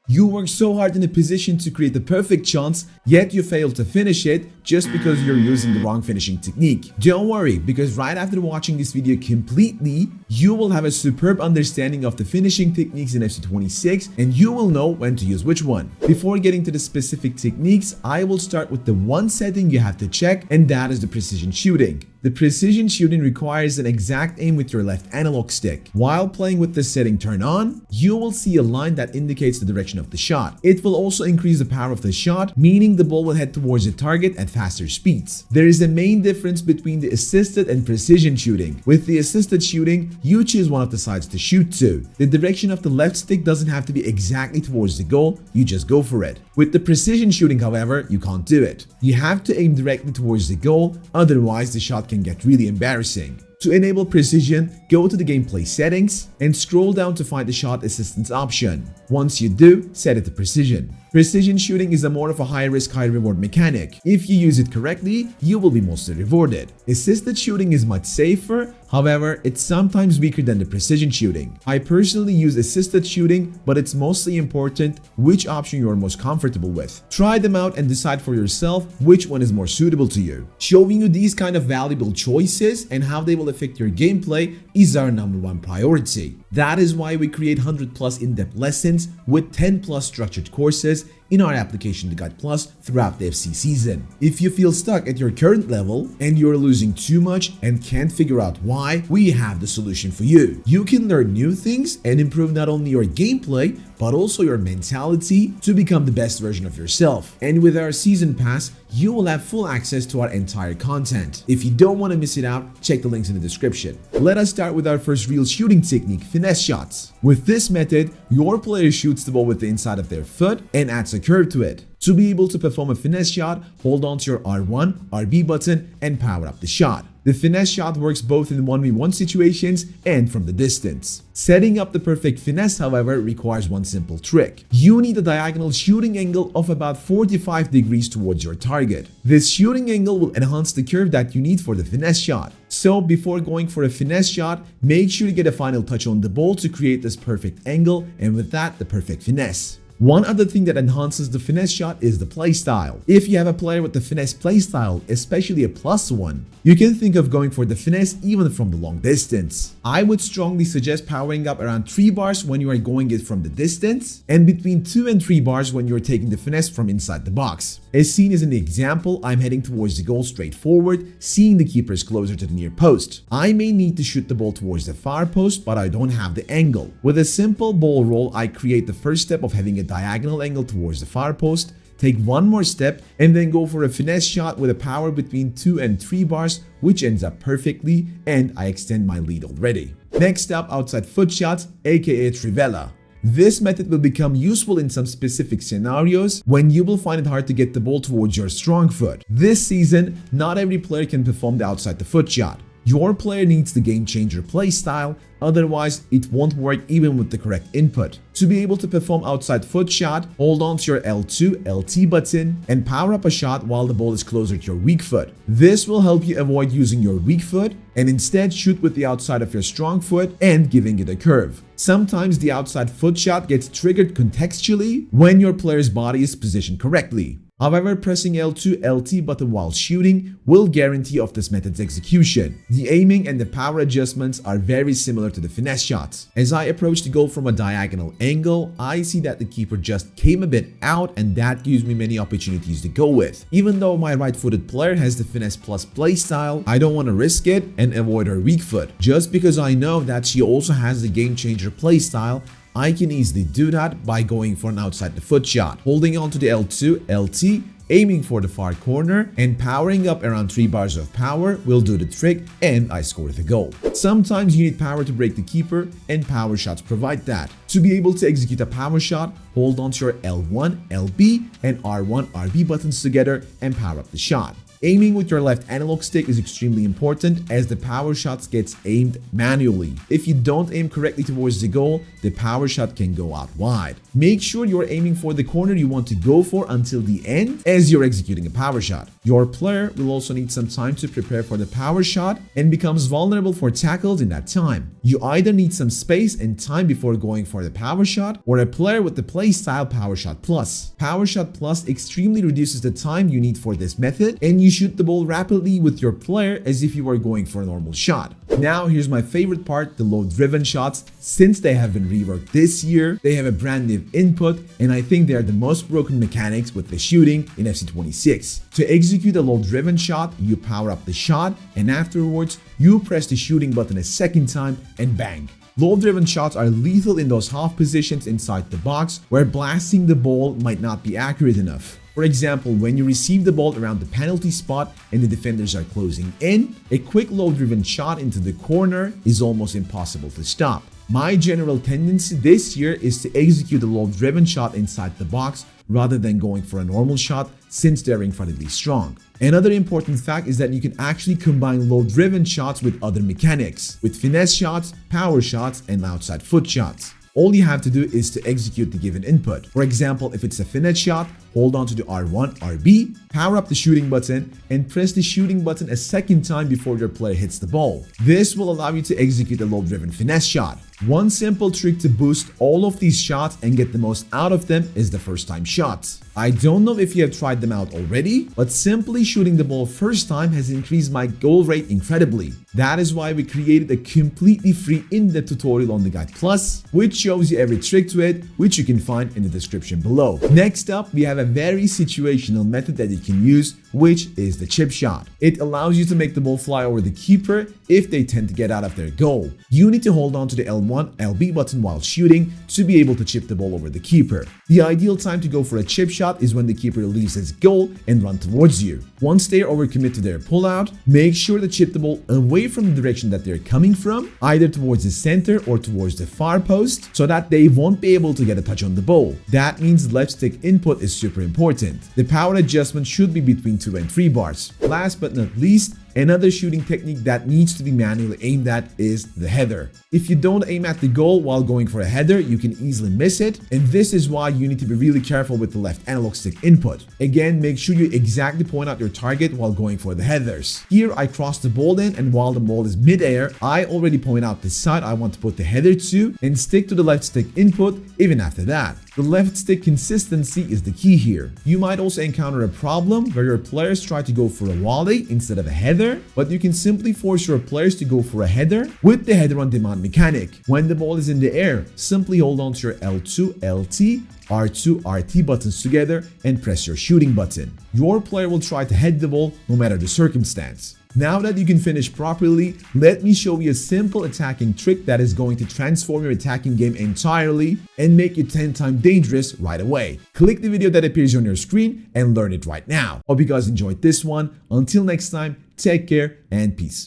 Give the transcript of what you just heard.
You work so hard in a position to create the perfect chance, yet you fail to finish it just because you're using the wrong finishing technique. Don't worry, because right after watching this video completely, you will have a superb understanding of the finishing techniques in FC 26 and you will know when to use which one. Before getting to the specific techniques, I will start with the one setting you have to check, and that is the precision shooting. The precision shooting requires an exact aim with your left analog stick. While playing with this setting turned on, you will see a line that indicates the direction of the shot. It will also increase the power of the shot, meaning the ball will head towards the target at faster speeds. There is a main difference between the assisted and precision shooting. With the assisted shooting, you choose one of the sides to shoot to. The direction of the left stick doesn't have to be exactly towards the goal, you just go for it. With the precision shooting, however, you can't do it. You have to aim directly towards the goal, otherwise the shot can get really embarrassing. To enable precision, go to the gameplay settings and scroll down to find the shot assistance option. Once you do, set it to precision. Precision shooting is a more of a high risk, high reward mechanic. If you use it correctly, you will be mostly rewarded. Assisted shooting is much safer, however, it's sometimes weaker than the precision shooting. I personally use assisted shooting, but it's mostly important which option you are most comfortable with. Try them out and decide for yourself which one is more suitable to you. Showing you these kind of valuable choices and how they will affect your gameplay is our #1 priority. That is why we create 100+ in-depth lessons with 10+ structured courses in our application to Guide Plus throughout the FC season. If you feel stuck at your current level and you're losing too much and can't figure out why, we have the solution for you. You can learn new things and improve not only your gameplay but also your mentality to become the best version of yourself. And with our season pass, you will have full access to our entire content. If you don't want to miss it out, check the links in the description. Let us start with our first real shooting technique, finesse shots. With this method, your player shoots the ball with the inside of their foot and adds a curve to it. To be able to perform a finesse shot, hold on to your R1, RB button and power up the shot. The finesse shot works both in 1v1 situations and from the distance. Setting up the perfect finesse, however, requires one simple trick. You need a diagonal shooting angle of about 45 degrees towards your target. This shooting angle will enhance the curve that you need for the finesse shot. So before going for a finesse shot, make sure to get a final touch on the ball to create this perfect angle, and with that, the perfect finesse. One other thing that enhances the finesse shot is the playstyle. If you have a player with the finesse playstyle, especially a +1, you can think of going for the finesse even from the long distance. I would strongly suggest powering up around 3 bars when you are going it from the distance, and between 2 and 3 bars when you are taking the finesse from inside the box. As seen as in the example, I'm heading towards the goal straight forward, seeing the keepers closer to the near post. I may need to shoot the ball towards the far post, but I don't have the angle. With a simple ball roll, I create the first step of having a diagonal angle towards the far post, take one more step, and then go for a finesse shot with a power between 2 and 3 bars, which ends up perfectly, and I extend my lead already. Next up, outside foot shots, aka Trivela. This method will become useful in some specific scenarios when you will find it hard to get the ball towards your strong foot. This season, not every player can perform the outside the foot shot. Your player needs the game changer play style, otherwise it won't work even with the correct input. To be able to perform outside foot shot, hold on to your L2, LT button and power up a shot while the ball is closer to your weak foot. This will help you avoid using your weak foot and instead shoot with the outside of your strong foot and giving it a curve. Sometimes the outside foot shot gets triggered contextually when your player's body is positioned correctly. However, pressing L2, LT button while shooting will guarantee of this method's execution. The aiming and the power adjustments are very similar to the finesse shots. As I approach the goal from a diagonal angle, I see that the keeper just came a bit out, and that gives me many opportunities to go with. Even though my right-footed player has the finesse plus play style, I don't want to risk it and avoid her weak foot. Just because I know that she also has the game changer play style, I can easily do that by going for an outside the foot shot, holding on to the L2, LT, aiming for the far corner, and powering up around 3 bars of power will do the trick, and I score the goal. Sometimes you need power to break the keeper, and power shots provide that. To be able to execute a power shot, hold on to your L1, LB, and R1, RB buttons together and power up the shot. Aiming with your left analog stick is extremely important as the power shots gets aimed manually. If you don't aim correctly towards the goal, the power shot can go out wide. Make sure you're aiming for the corner you want to go for until the end as you're executing a power shot. Your player will also need some time to prepare for the power shot and becomes vulnerable for tackles in that time. You either need some space and time before going for the power shot, or a player with the playstyle Power Shot Plus. Power Shot Plus extremely reduces the time you need for this method, and you shoot the ball rapidly with your player as if you were going for a normal shot. Now here's my favorite part, the low-driven shots. Since they have been reworked this year, they have a brand new input, and I think they are the most broken mechanics with the shooting in FC26. To execute a low-driven shot, you power up the shot, and afterwards, you press the shooting button a second time and bang. Low-driven shots are lethal in those half positions inside the box where blasting the ball might not be accurate enough. For example, when you receive the ball around the penalty spot and the defenders are closing in, a quick low-driven shot into the corner is almost impossible to stop. My general tendency this year is to execute a low-driven shot inside the box rather than going for a normal shot since they're incredibly strong. Another important fact is that you can actually combine low-driven shots with other mechanics, with finesse shots, power shots, and outside foot shots. All you have to do is to execute the given input. For example, if it's a finesse shot, hold on to the R1, RB, power up the shooting button, and press the shooting button a second time before your player hits the ball. This will allow you to execute a low-driven finesse shot. One simple trick to boost all of these shots and get the most out of them is the first time shots. I don't know if you have tried them out already, but simply shooting the ball first time has increased my goal rate incredibly. That is why we created a completely free in-depth tutorial on the Guide Plus, which shows you every trick to it, which you can find in the description below. Next up, we have a very situational method that you can use, which is the chip shot. It allows you to make the ball fly over the keeper if they tend to get out of their goal. You need to hold on to the L1, LB button while shooting to be able to chip the ball over the keeper. The ideal time to go for a chip shot is when the keeper leaves his goal and run towards you. Once they overcommit to their pullout, make sure to chip the ball away from the direction that they're coming from, either towards the center or towards the far post, so that they won't be able to get a touch on the ball. That means left stick input is super important. The power adjustment should be between 2 and 3 bars. Last but not least, another shooting technique that needs to be manually aimed at is the header. If you don't aim at the goal while going for a header, you can easily miss it, and this is why you need to be really careful with the left analog stick input. Again, make sure you exactly point out your target while going for the headers. Here I cross the ball in, and while the ball is mid-air, I already point out the side I want to put the header to and stick to the left stick input even after that. The left stick consistency is the key here. You might also encounter a problem where your players try to go for a volley instead of a header, but you can simply force your players to go for a header with the header on demand mechanic. When the ball is in the air, simply hold on to your L2, LT, R2, RT buttons together and press your shooting button. Your player will try to head the ball no matter the circumstance. Now that you can finish properly, let me show you a simple attacking trick that is going to transform your attacking game entirely and make you 10 times dangerous right away. Click the video that appears on your screen and learn it right now. Hope you guys enjoyed this one. Until next time, take care and peace.